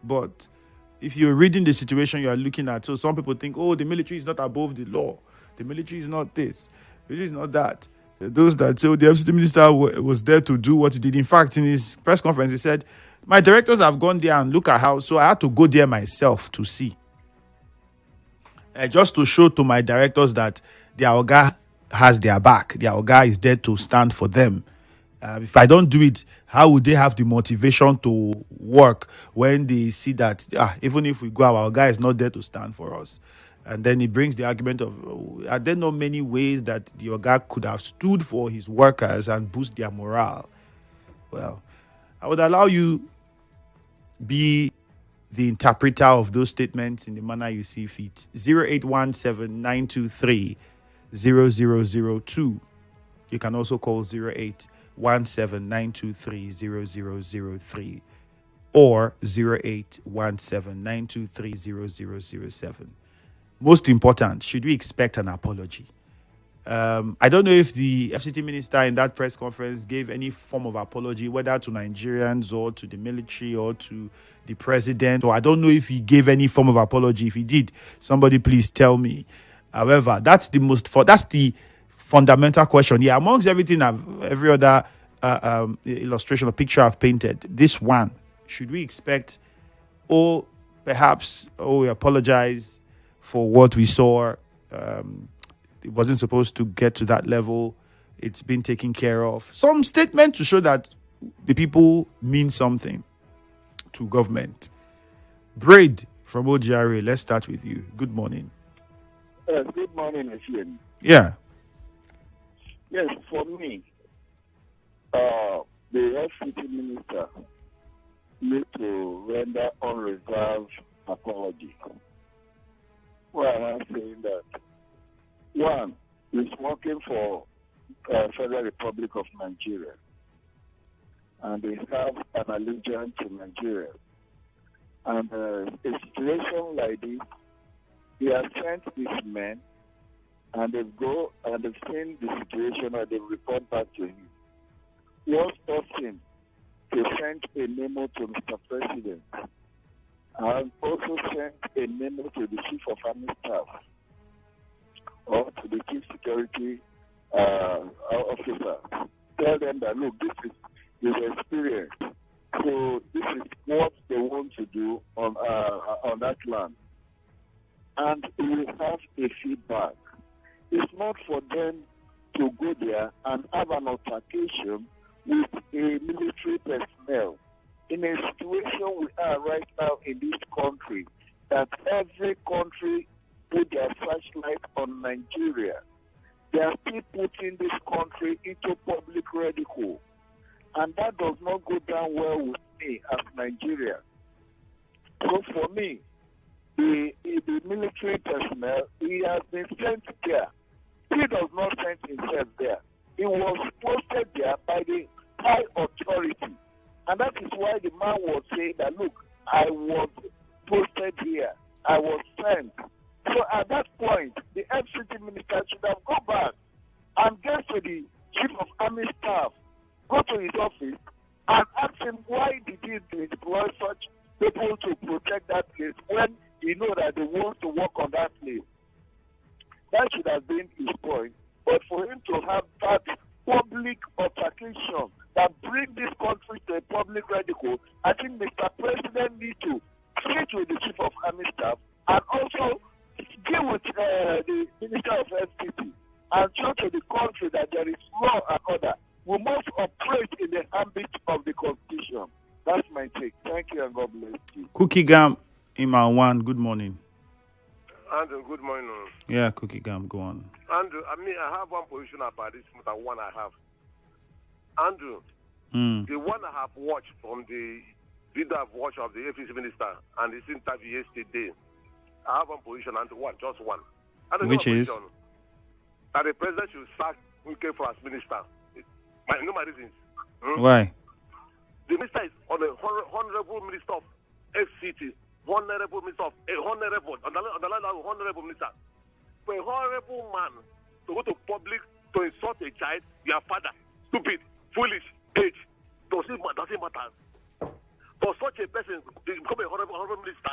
But if you're reading the situation you are looking at, so some people think, oh, the military is not above the law. The military is not this. The military is not that. Those that say, oh, the FCT minister was there to do what he did. In fact, in his press conference, he said, my directors have gone there and look at how, so I had to go there myself to see. Just to show to my directors that their Oga has their back. Their Oga is there to stand for them. If I don't do it, how would they have the motivation to work when they see that even if we go, our Oga is not there to stand for us? And then it brings the argument of, are there not many ways that the Oga could have stood for his workers and boost their morale? Well, I would allow you be the interpreter of those statements in the manner you see fit. 0817-923-0002. You can also call 0817-923-0003 or 0817-923-0007. Most important, should we expect an apology? I don't know if the FCT minister in that press conference gave any form of apology, whether to Nigerians or to the military or to the president. So I don't know if he gave any form of apology. If he did, somebody please tell me. However, that's the fundamental question. Yeah, amongst everything, every other illustration or picture I've painted, this one, should we expect, or perhaps, we apologize for what we saw? It wasn't supposed to get to that level. It's been taken care of. Some statement to show that the people mean something to government. Braid from OGRA, let's start with you. Good morning. Good morning, Ifiemi. Yeah. Yes, for me, the FCT Minister need to render unreserved apology. Why am I saying that? One, is working for Federal Republic of Nigeria, and they have an allegiance to Nigeria. And a situation like this, they have sent these men, and they go and they've seen the situation, and they report back to him. What stops him to send a memo to Mr. President, and also send a memo to the Chief of Army Staff, or to the Chief Security Officer? Tell them that, look, this is his experience. So this is what they want to do on that land. And we have a feedback. It's not for them to go there and have an altercation with a military personnel. In a situation we are right now in this country, that every country put their flashlight on Nigeria, they are still putting this country into public ridicule. And that does not go down well with me as Nigeria. So for me, the military personnel, he has been sent there. He does not send himself there. He was posted there by the high authority. And that is why the man was saying that, look, I was posted here. I was sent. So at that point, the FCT Minister should have gone back and get to the Chief of Army Staff, go to his office, and ask him why did he deploy such people to protect that place when he know that they want to work on that place. That should have been his point. But for him to have that public altercation that bring this country to a public ridicule, I think Mr. President needs to sit with the Chief of Army Staff and also deal with the Minister of FCT and show to the country that there is law and order. We must operate in the ambit of the Constitution. That's my take. Thank you and God bless you. Cookie Gam, Iman, good morning. Andrew, good morning. Yeah, Cookie Gam, go on. Andrew, I have one position about this, the one I have. Andrew, the one I have watched from the video I've watched of the FCT Minister and his interview yesterday, I have one position, Andrew, just one. Which is? That the president should sack Wike for as minister. I know my reasons. Why? The minister is on a honorable minister of FCT, honorable minister of honorable minister. For a honorable man to go to public to insult a child, your father, stupid, foolish, age, doesn't matter. For such a person to become a honorable Honorable Minister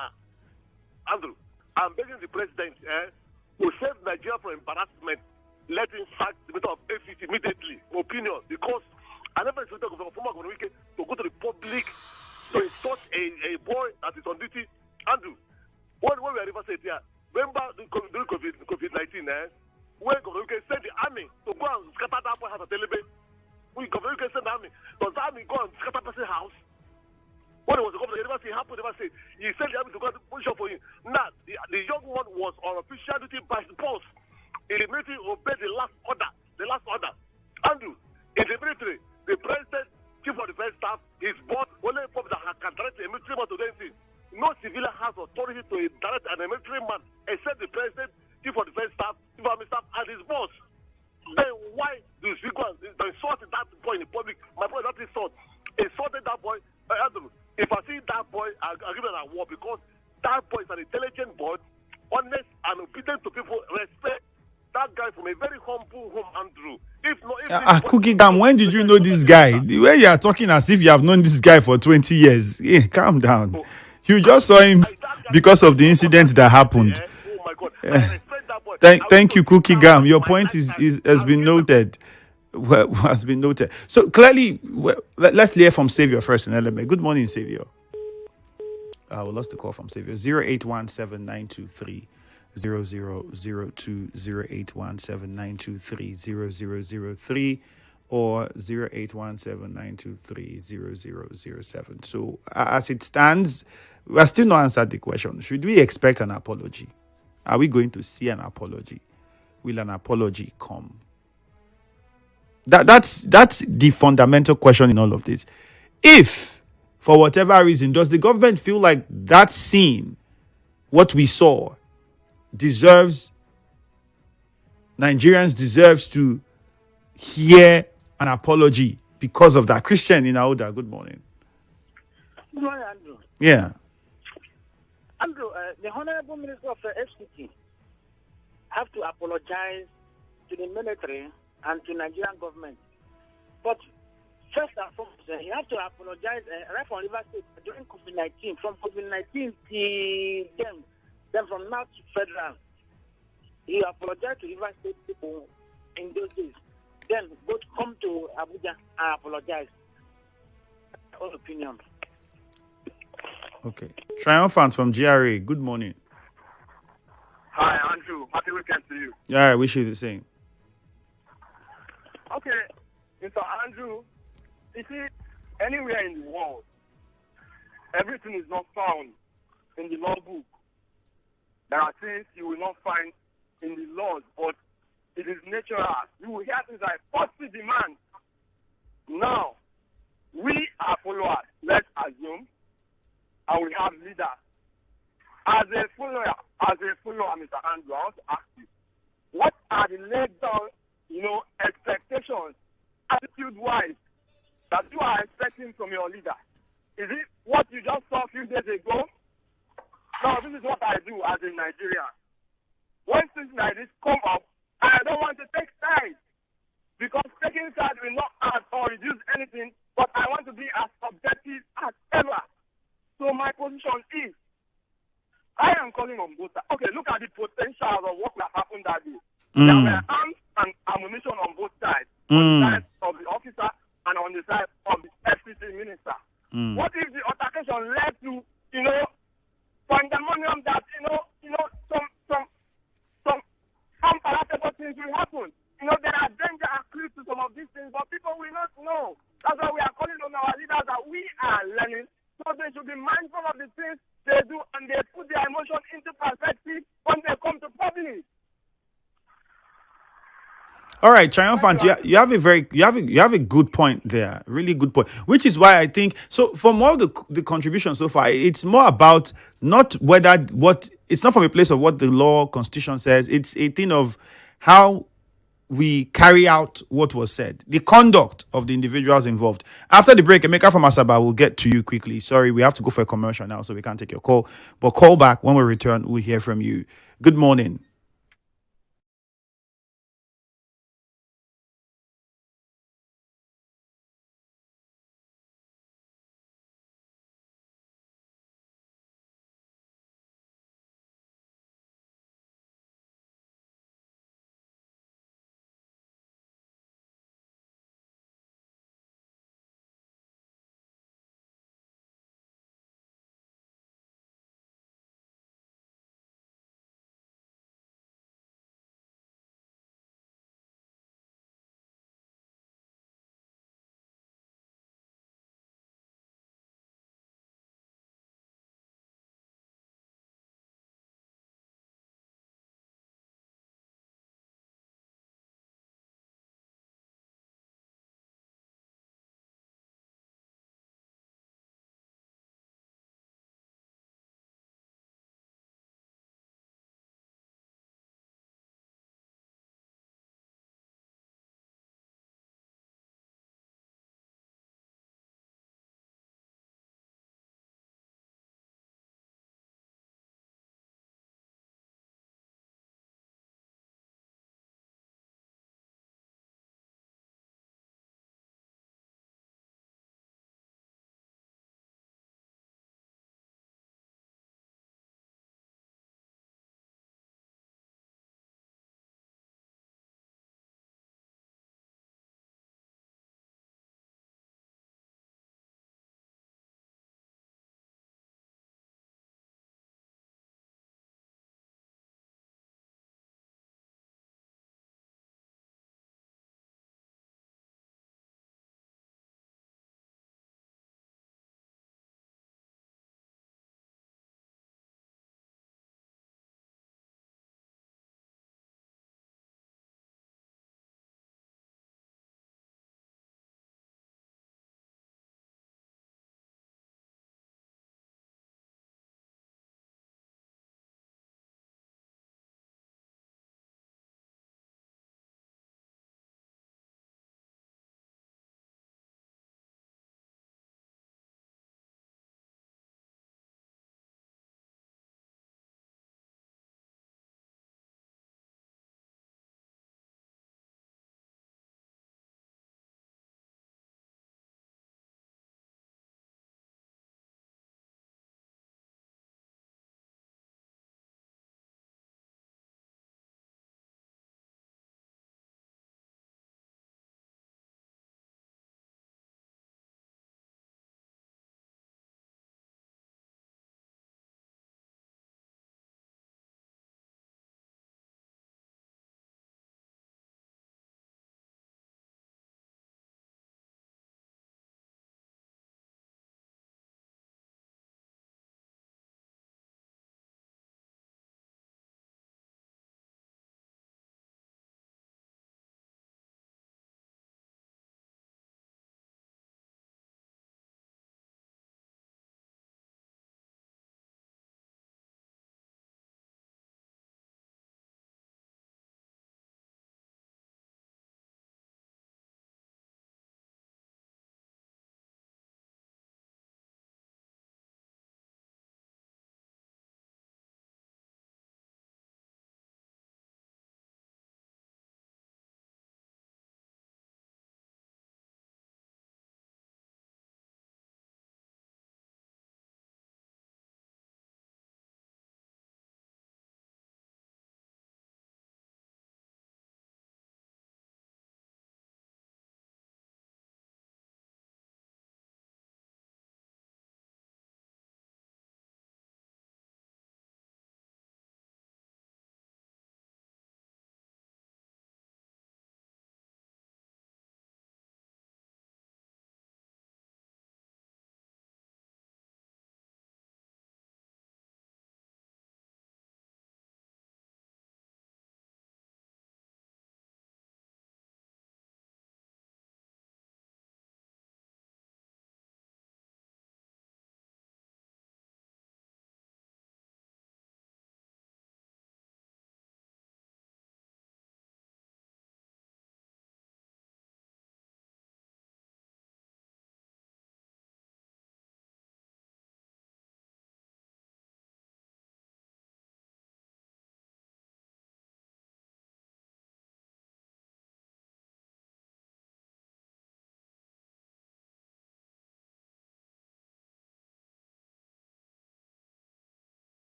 Andrew, I'm begging the President to save Nigeria from embarrassment. Let him sack the Minister of FCT immediately. Opinion, because I never expected from former Governor Wike to go to the public to insult a boy that is on duty. Andrew, when we are River State here, remember during COVID-19, when Governor Wike sent the army to go and scatter that boy house at Telebe, when Governor Wike sent the army, does the army go and scatter person's house? When it was the governor, he never say, happened, never say. He sent the army to go to position for him. Now, the young one was on official duty by his boss. In the military, obeyed the last order. The last order. Andrew, in the military, the president, chief of defense staff, his boss, only people that can direct a military man to do anything. No civilian has authority to direct a military man except the president, chief of defense staff, chief of army staff, and his boss. Then why do you go and insult that boy in the public? My boy, that insult. Insulted that boy. Andrew, if I see that boy, I'll give it an award because that boy is an intelligent boy, honest and obedient to people. Respect that guy from a very humble home, Andrew. If not, Cookie Gam, when did you know this guy? The way you are talking as if you have known this guy for 20 years. Yeah, calm down. You just saw him because of the incident that happened. Oh my God. I respect that boy. Thank you, Cookie Gam. Your point has been noted. Well, has been noted. So clearly, let's hear from Savior first in LMA. Good morning, Savior. We lost the call from Savior. 0817-923-0002, 0817-923-0003, or 0817-923-0007. So as it stands, we are still not answered the question. Should we expect an apology? Are we going to see an apology? Will an apology come? That's the fundamental question in all of this. If, for whatever reason, does the government feel like that scene, what we saw, Nigerians deserves to hear an apology because of that? Christian in Aouda, good morning. Good morning, Andrew. Yeah. Andrew, the Honorable Minister of FCT have to apologize to the military and to Nigerian government. But first and foremost, you have to apologize right from River State during COVID-19, from COVID-19 to then from now to federal. He apologized to River State people in those days. Then both come to Abuja and apologize. Own opinion. Okay. Triumphant from GRA, good morning. Hi, Andrew. Happy weekend to you. Yeah, I wish you the same. Okay, Mr. Andrew, you see, anywhere in the world, everything is not found in the law book. There are things you will not find in the laws, but it is natural. You will hear things like policy demand. Now, we are followers, let's assume, and we have leaders. As a follower, Mr. Andrew, I want to ask you, what are the laid down expectations, attitude-wise, that you are expecting from your leader? Is it what you just saw a few days ago? No, this is what I do as a Nigerian. When things like this come up, I don't want to take sides, because taking sides will not add or reduce anything, but I want to be as objective as ever. So my position is, I am calling on both sides. Okay, look at the potential of what will happen that day. There were arms and ammunition on both sides, on the side of the officer and on the side of the FCT Minister. What if the altercation led to, pandemonium that, some unpalatable things will happen? There are danger accrued to some of these things, but people will not know. That's why we are calling on our leaders that we are learning, so they should be mindful of the things they do and they put their emotion into perspective when they come to public. All right, Triumphant, you have a good point there, really good point, which is why I think, so from all the contributions so far, it's more about not it's not from a place of what the law constitution says, it's a thing of how we carry out what was said, the conduct of the individuals involved. After the break, Emeka from Asaba will get to you quickly. Sorry, we have to go for a commercial now, so we can't take your call, but call back when we return, we'll hear from you. Good morning.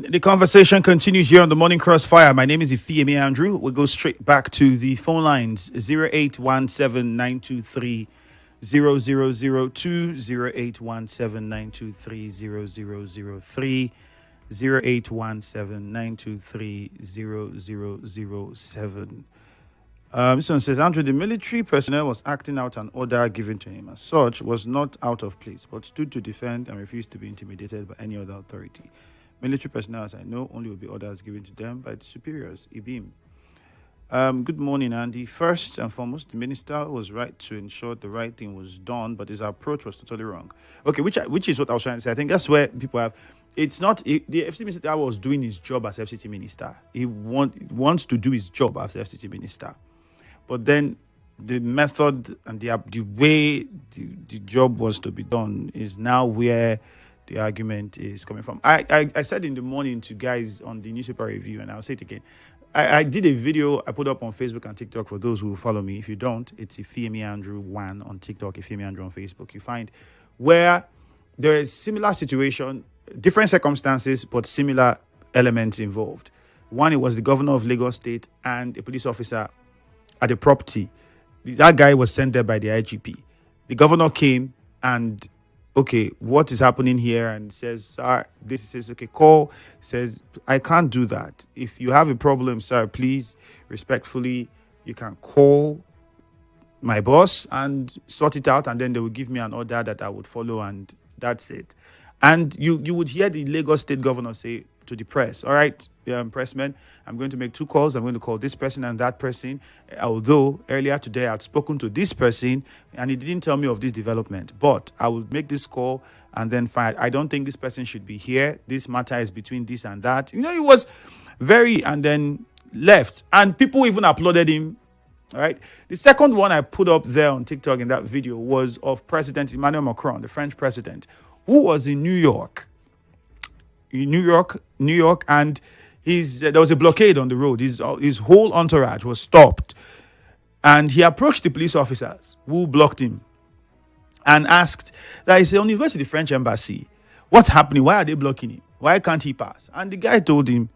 the conversation continues here on the Morning Crossfire. My name is Ifiemi Andrew. We'll go straight back to the phone lines 0817 923 0002, 0817 923 0003, 0817 923 0007. This one says, Andrew, the military personnel was acting out an order given to him. As such, was not out of place, but stood to defend and refused to be intimidated by any other authority. Military personnel, as I know, only will be orders given to them by the superiors. Ibim. Good morning, Andy. First and foremost, the minister was right to ensure the right thing was done, but his approach was totally wrong. Okay, which is what I was trying to say. I think that's where people have. It's not the FCT minister was doing his job as FCT minister. He wants to do his job as FCT minister, but then the method and the way the job was to be done is now where the argument is coming from. I said in the morning to guys on the newspaper review, and I'll say it again. I did a video I put up on Facebook and TikTok for those who follow me. If you don't, it's Ifiemi Andrew 1 on TikTok, Ifiemi Andrew on Facebook. You find where there is similar situation, different circumstances, but similar elements involved. One, it was the governor of Lagos State and a police officer at the property. That guy was sent there by the IGP. The governor came and, okay, what is happening here? And says, sir, this says, okay, call. Says, I can't do that. If you have a problem, sir, please, respectfully, you can call my boss and sort it out. And then they will give me an order that I would follow. And that's it. And you would hear the Lagos State governor say to the press, all right, pressmen, I'm going to make 2 calls. I'm going to call this person and that person. Although earlier today I'd spoken to this person and he didn't tell me of this development, but I will make this call and then find, I don't think this person should be here. This matter is between this and that. You know, it was very, and then left. And people even applauded him. All right. The second one I put up there on TikTok in that video was of President Emmanuel Macron, the French president, who was in New York, and there was a blockade on the road. His whole entourage was stopped, and he approached the police officers who blocked him and asked that, he said, on his way to the French embassy, what's happening? Why are they blocking him? Why can't he pass? And the guy told him,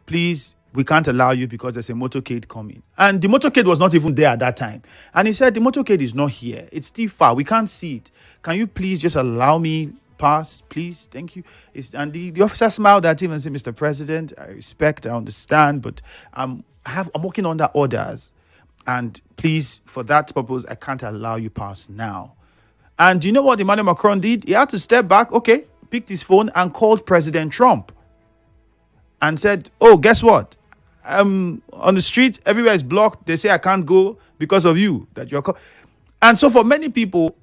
please, we can't allow you because there's a motorcade coming. And the motorcade was not even there at that time. And he said, the motorcade is not here. It's still far. We can't see it. Can you please just allow me pass, please? Thank you. And the officer smiled at him and said, Mr. President, I respect, I understand, but I'm working under orders. And please, for that purpose, I can't allow you pass now. And you know what Emmanuel Macron did? He had to step back, okay, picked his phone and called President Trump and said, oh, guess what? On the street, everywhere is blocked. They say I can't go because of you. And so for many people,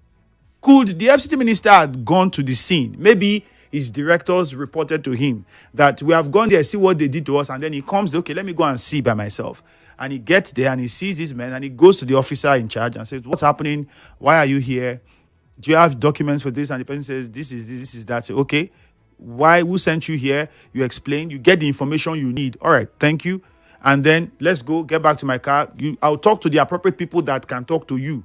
could the FCT minister have gone to the scene? Maybe his directors reported to him that we have gone there, see what they did to us. And then he comes, okay, let me go and see by myself. And he gets there and he sees these men and he goes to the officer in charge and says, what's happening? Why are you here? Do you have documents for this? And the person says, this is that. Say, okay, why? Who sent you here? You explain, you get the information you need. All right, thank you. And then let's go, get back to my car. I'll talk to the appropriate people that can talk to you.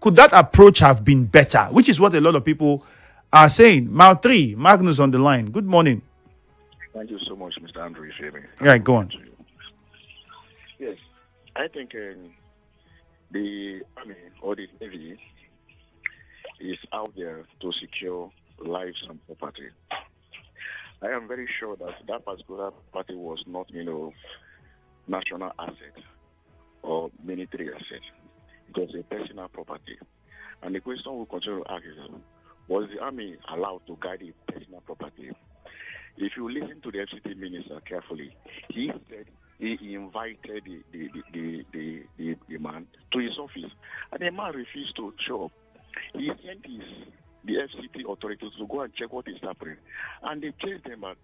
Could that approach have been better? Which is what a lot of people are saying. Mile 3, Magnus on the line. Good morning. Thank you so much, Mr. Andrew. Right, go on. Yes, I think the Army or the Navy is out there to secure lives and property. I am very sure that that particular party was not, national asset or military asset. It was a personal property. And the question we continue to ask is, was the Army allowed to guide a personal property? If you listen to the FCT Minister carefully, he said he invited the man to his office. And the man refused to show up. He sent the FCT authorities to go and check what is happening. And they chased them out.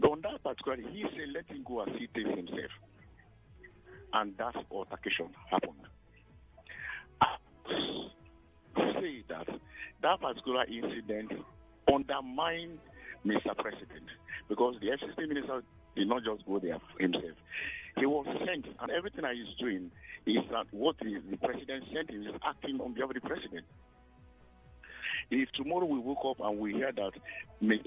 On that particular, he said, let him go and see things himself. And that altercation happened. I say that particular incident undermined Mr. President, because the FCT Minister did not just go there himself. He was sent, and everything that he's doing is that what the President sent him is acting on behalf of the President. if tomorrow we woke up and we hear that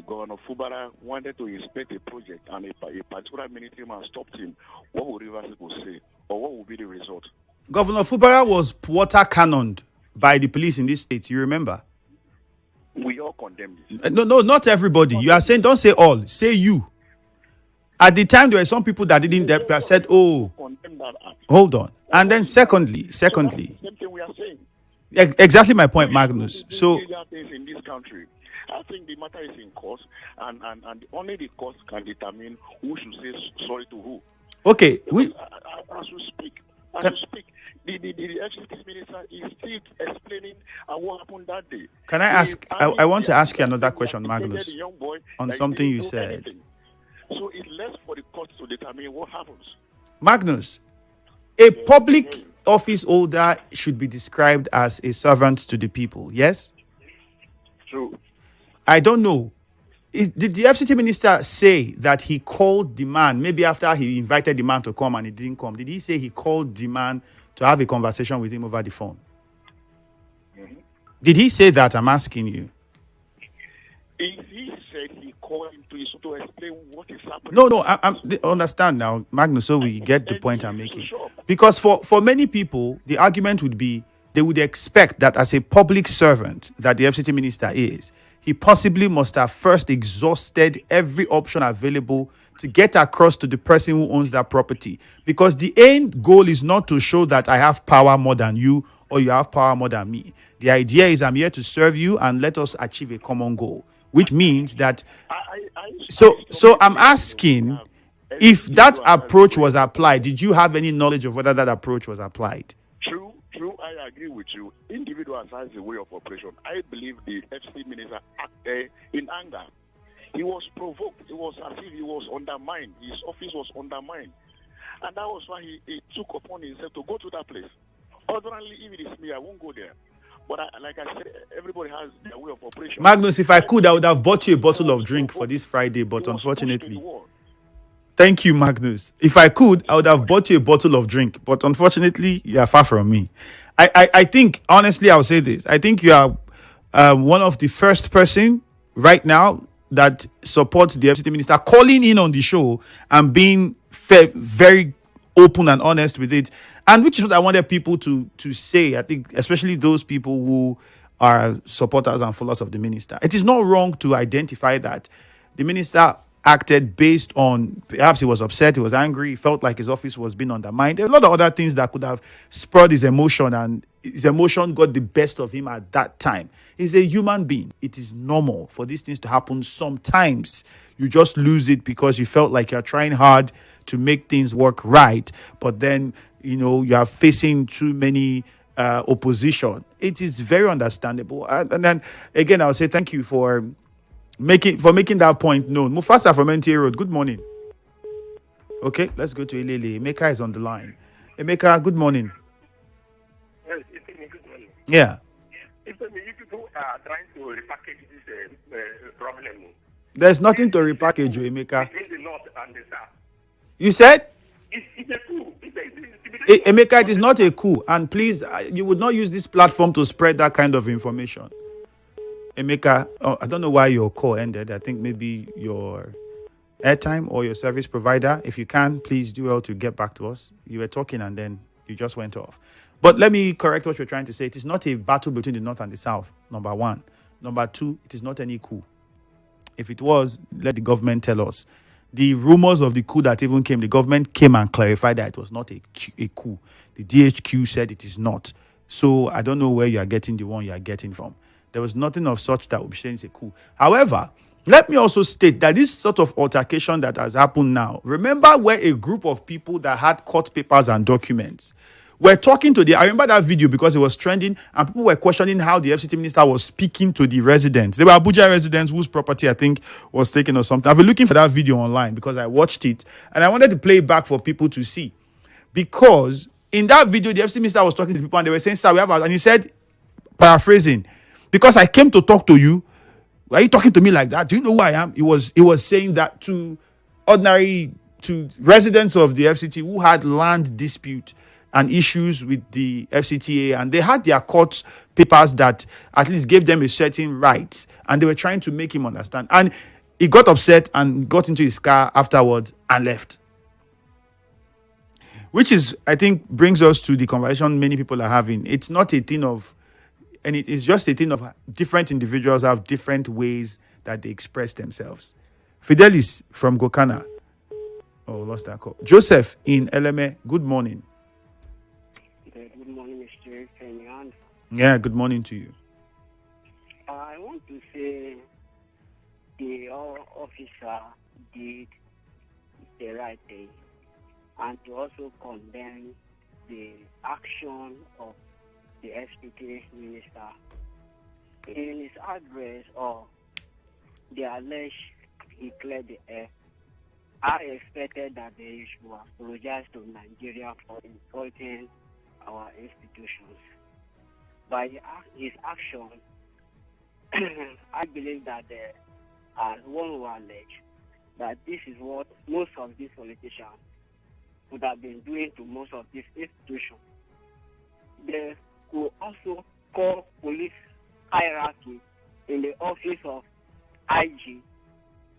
Governor Fubara wanted to inspect a project and a particular military man stopped him, what would Rivers people say? Or what would be the result? Governor Fubara was water cannoned by the police in this state. You remember? We all condemn this. No, not everybody. You are saying, don't say all. Say you. At the time, there were some people that didn't that said, oh, hold on. And then secondly, So that's the same thing we are saying. exactly my point, Magnus. So things in this country, I think the matter is in court, and only the court can determine who should say sorry to who. okay, As we speak, the FCT Minister is still explaining what happened that day. can I ask? I want to ask you another question, Magnus, The young boy on that something you didn't do said. anything. So it's left for the court to determine what happens. Magnus, a public office holder should be described as a servant to the people. Yes? True. I don't know. Did the FCT minister say that he called the man, maybe after he invited the man to come and he didn't come? Did he say he called the man to have a conversation with him over the phone? Mm-hmm. Did he say that? I'm asking you. If he said he called him to explain what is happening. No, I understand now, Magnus, so we get the point I'm making. Because for many people, the argument would be they would expect that as a public servant that the FCT minister is, he possibly must have first exhausted every option available to get across to the person who owns that property. Because the end goal is not to show that I have power more than you or you have power more than me. The idea is I'm here to serve you and let us achieve a common goal, which means that... So I'm asking, if that approach was applied, did you have any knowledge of whether that approach was applied? True, I agree with you. Individuals has a way of operation. I believe the FCT Minister acted in anger. He was provoked. It was as if he was undermined. His office was undermined. And that was why he took upon himself to go to that place. Ordinarily, if it is me, I won't go there. But like I said, everybody has their way of operation. Magnus, if I could, I would have bought you a bottle of drink for this Friday, but unfortunately... Thank you, Magnus. If I could, I would have bought you a bottle of drink, but unfortunately, you are far from me. I think, honestly, I'll say this. I think you are one of the first person right now that supports the FCT minister calling in on the show and being very open and honest with it. And which is what I wanted people to say. I think, especially those people who are supporters and followers of the minister. It is not wrong to identify that the minister acted based on, perhaps he was upset, he was angry, he felt like his office was being undermined. There are a lot of other things that could have spurred his emotion, and his emotion got the best of him at that time. He's a human being. It is normal for these things to happen. Sometimes you just lose it because you felt like you're trying hard to make things work right, but then, you know, you are facing too many opposition. It is very understandable. And then, again, I'll say thank you for making that point known. Mufasa from NTA Road, good morning. Okay, let's go to Ilele. Emeka is on the line. Emeka, good morning. Yes, Ifiemi, good morning. Yeah. Ifiemi, you people are trying to repackage this problem. There's nothing to repackage, Emeka. Between the north and the south. You said? It's a coup. Emeka, it is not a coup. And please, you would not use this platform to spread that kind of information. Emeka, I don't know why your call ended. I think maybe your airtime or your service provider. If you can, please do well to get back to us. You were talking and then you just went off. But let me correct what you're trying to say. It is not a battle between the North and the South, number one. Number two, it is not any coup. If it was, let the government tell us. The rumors of the coup that even came, the government came and clarified that it was not a coup. The DHQ said it is not. So I don't know where you are getting the one you are getting from. There was nothing of such that would be saying it's a coup. However, let me also state that this sort of altercation that has happened now, remember where a group of people that had court papers and documents were talking to I remember that video because it was trending and people were questioning how the FCT minister was speaking to the residents. They were Abuja residents whose property I think was taken or something. I've been looking for that video online because I watched it and I wanted to play it back for people to see. Because in that video, the FCT minister was talking to people and they were saying, sir, we have, and he said, paraphrasing, because I came to talk to you. Why are you talking to me like that? Do you know who I am? He was saying that to residents of the FCT who had land dispute and issues with the FCTA, and they had their court papers that at least gave them a certain right, and they were trying to make him understand. And he got upset and got into his car afterwards and left. Which is, I think, brings us to the conversation many people are having. It's not a thing of, and it is just a thing of different individuals have different ways that they express themselves. Fidelis from Gokana. Oh, lost that call. Joseph in Eleme, good morning. Good morning, Mr. Ifiemi Andrew. Yeah, good morning to you. I want to say the officer did the right thing, and to also condemn the action of the FCT Minister. In his address, or the alleged he cleared the air, I expected that they should apologize to Nigeria for insulting our institutions. By his action, I believe that as one who alleged that this is what most of these politicians would have been doing to most of these institutions. They could also call police hierarchy in the office of IG,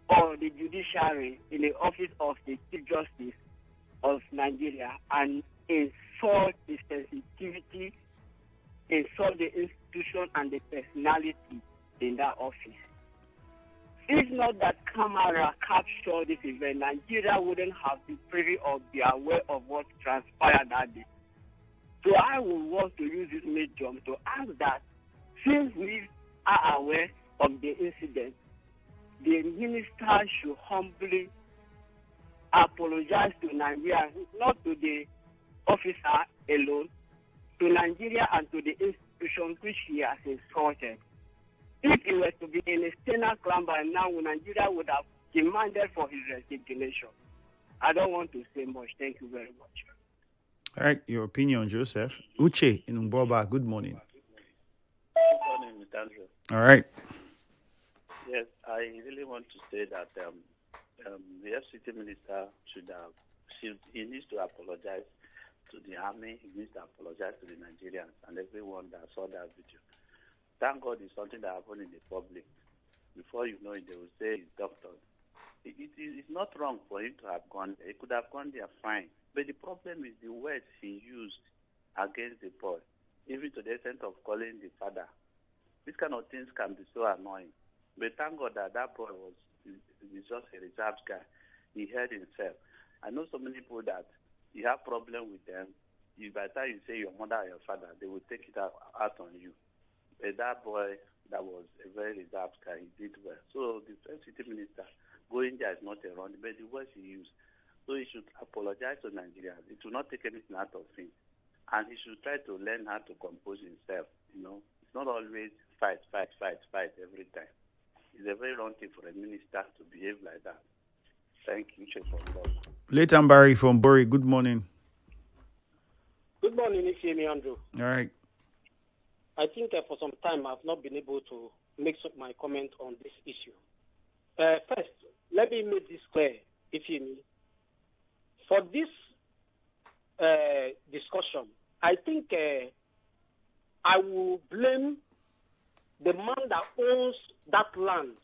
or the judiciary in the office of the Chief Justice of Nigeria, and insult the sensitivity, insult the institution and the personality in that office. If not that camera captured this event, Nigeria wouldn't have been privy or be aware of what transpired that day. So I would want to use this medium to ask that, since we are aware of the incident, the minister should humbly apologize to Nigeria, not to the officer alone, to Nigeria and to the institution which he has insulted. If it were to be an external crime by now, Nigeria would have demanded for his resignation. I don't want to say much. Thank you very much. All right, your opinion, Joseph. Uche in Umboba, good morning. Good morning, Mr. Andrew. All right. Yes, I really want to say that the FCT Minister he needs to apologize to the army, he needs to apologize to the Nigerians and everyone that saw that video. Thank God it's something that happened in the public. Before you know it, they will say it's doctored. It's not wrong for him to have gone there. He could have gone there fine. But the problem is the words he used against the boy, even to the extent of calling the father. These kind of things can be so annoying. But thank God that boy is just a reserved guy. He held himself. I know so many people that you have problem with them. By the time you say your mother or your father, they will take it out on you. But that boy, that was a very reserved guy. He did well. So the FCT Minister going there is not a wrong, but the words he used. So he should apologize to Nigerians. It will not take anything out of him. And he should try to learn how to compose himself. It's not always fight every time. It's a very wrong thing for a minister to behave like that. Thank you, Chief of Law. Leighton Barry from Bury, good morning. Good morning, Ifiemi Andrew. All right. I think for some time I've not been able to make my comment on this issue. First, let me make this clear, Ifiemi. For this discussion, I think I will blame the man that owns that land,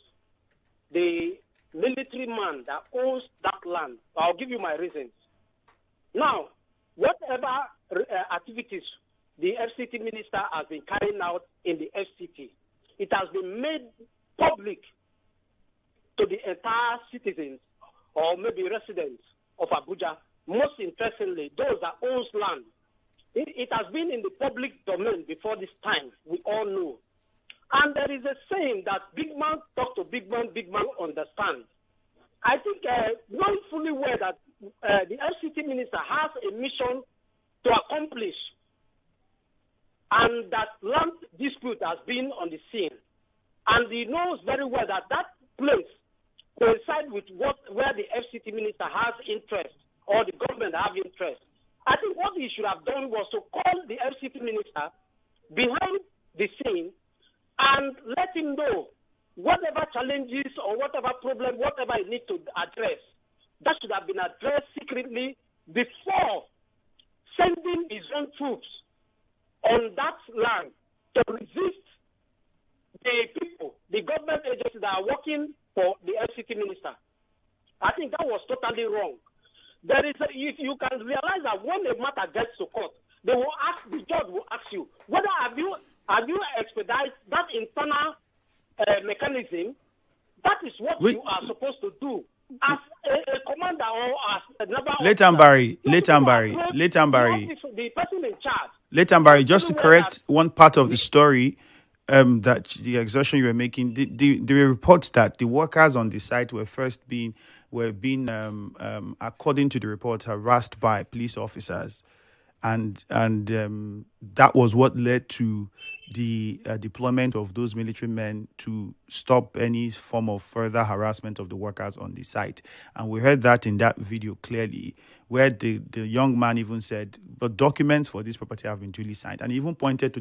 the military man that owns that land. I'll give you my reasons. Now, whatever activities the FCT Minister has been carrying out in the FCT, it has been made public to the entire citizens or maybe residents of Abuja. Most interestingly, those that owns land. It has been in the public domain before this time, we all know. And there is a saying that big man talk to big man understand. I think knowing fully well that the FCT Minister has a mission to accomplish, and that land dispute has been on the scene. And he knows very well that that place coincides with where the FCT Minister has interest, or the government have interest. I think what he should have done was to call the FCT Minister behind the scene and let him know whatever challenges or whatever problem, whatever he needs to address, that should have been addressed secretly before sending his own troops on that land to resist the people, the government agencies that are working for the FCT minister. I think that was totally wrong. There is, if you can realize that when a matter gets to court, they will ask, the judge will ask you whether have you expedited that internal mechanism. That is what you are supposed to do as a commander or as a naval officer. The person in charge. Letambari, just to correct one part of the story, that the exertion you were making, the reports that the workers on the site were being according to the report, harassed by police officers, and that was what led to the deployment of those military men to stop any form of further harassment of the workers on the site. And we heard that in that video clearly, where the young man even said, but documents for this property have been duly signed. And he even pointed to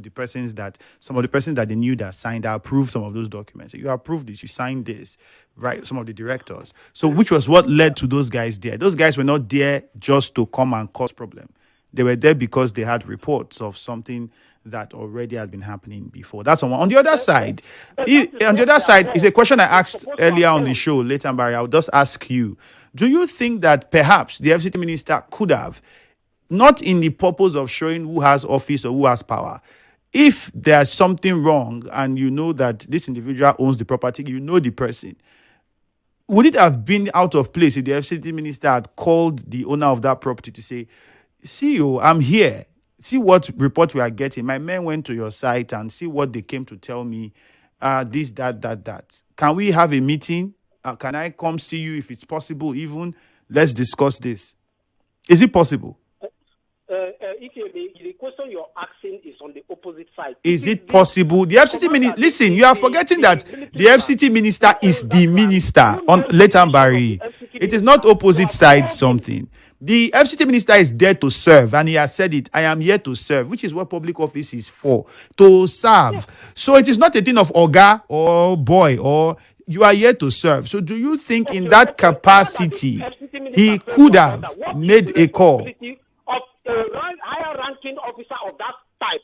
some of the persons that they knew that signed, that approved some of those documents. You approved this, you signed this, right? Some of the directors. So which was what led to those guys there. Those guys were not there just to come and cause problem. They were there because they had reports of something that already had been happening before. That's on one. On the other side, is a question I asked earlier on the show, later, Barry. I'll just ask you, do you think that perhaps the FCT minister could have, not in the purpose of showing who has office or who has power, if there's something wrong and you know that this individual owns the property, you know the person, would it have been out of place if the FCT minister had called the owner of that property to say, see you, I'm here. See what report we are getting. My men went to your site and see what they came to tell me. This, that. Can we have a meeting? Can I come see you if it's possible? Even let's discuss this. Is it possible? The question you're asking is on the opposite side. Is it possible? The FCT minister. Listen, you are forgetting that the FCT minister is the minister on Letambari. It is not opposite side something. The FCT minister is there to serve, and he has said it. I am here to serve, which is what public office is for, to serve. Yeah. So it is not a thing of oga or boy, or you are here to serve. So do you think in that capacity he could have made a call? Of a higher ranking officer of that type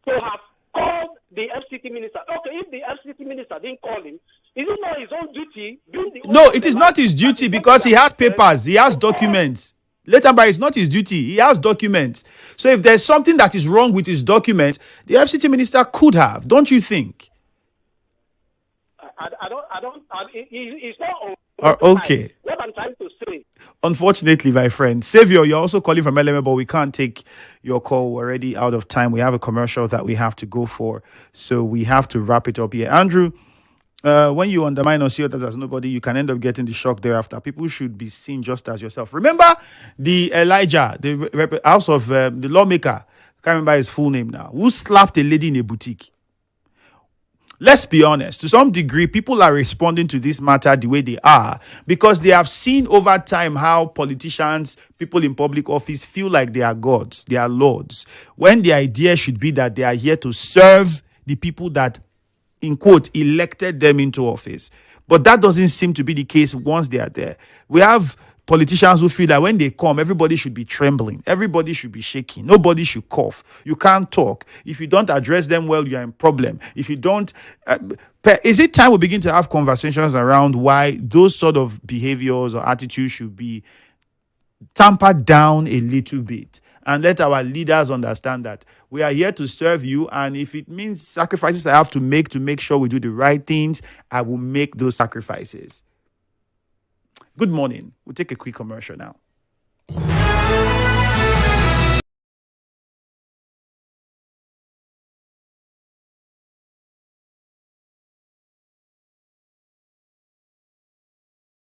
to have called the FCT minister. Okay, if the FCT minister didn't call him, is it not his own duty? No, it is not his duty because he has papers, he has documents. Later, but it's not his duty. He has documents. So if there's something that is wrong with his documents, the FCT minister could have, don't you think? It's not. Okay. What I'm trying to say. Unfortunately, my friend, Savior, you're also calling from LMA, but we can't take your call. We're already out of time. We have a commercial that we have to go for, so we have to wrap it up here. Andrew, when you undermine or see others as nobody, you can end up getting the shock thereafter. People should be seen just as yourself. Remember the Elijah, the house of the lawmaker, I can't remember his full name now, who slapped a lady in a boutique. Let's be honest, to some degree, people are responding to this matter the way they are because they have seen over time how politicians, people in public office feel like they are gods, they are lords, when the idea should be that they are here to serve the people that, in quote, elected them into office. But that doesn't seem to be the case once they are there. We have politicians who feel that when they come, everybody should be trembling. Everybody should be shaking. Nobody should cough. You can't talk. If you don't address them well, you are in problem. If you don't... is it time we begin to have conversations around why those sort of behaviors or attitudes should be tampered down a little bit? And let our leaders understand that we are here to serve you. And if it means sacrifices I have to make sure we do the right things, I will make those sacrifices. Good morning. We'll take a quick commercial now.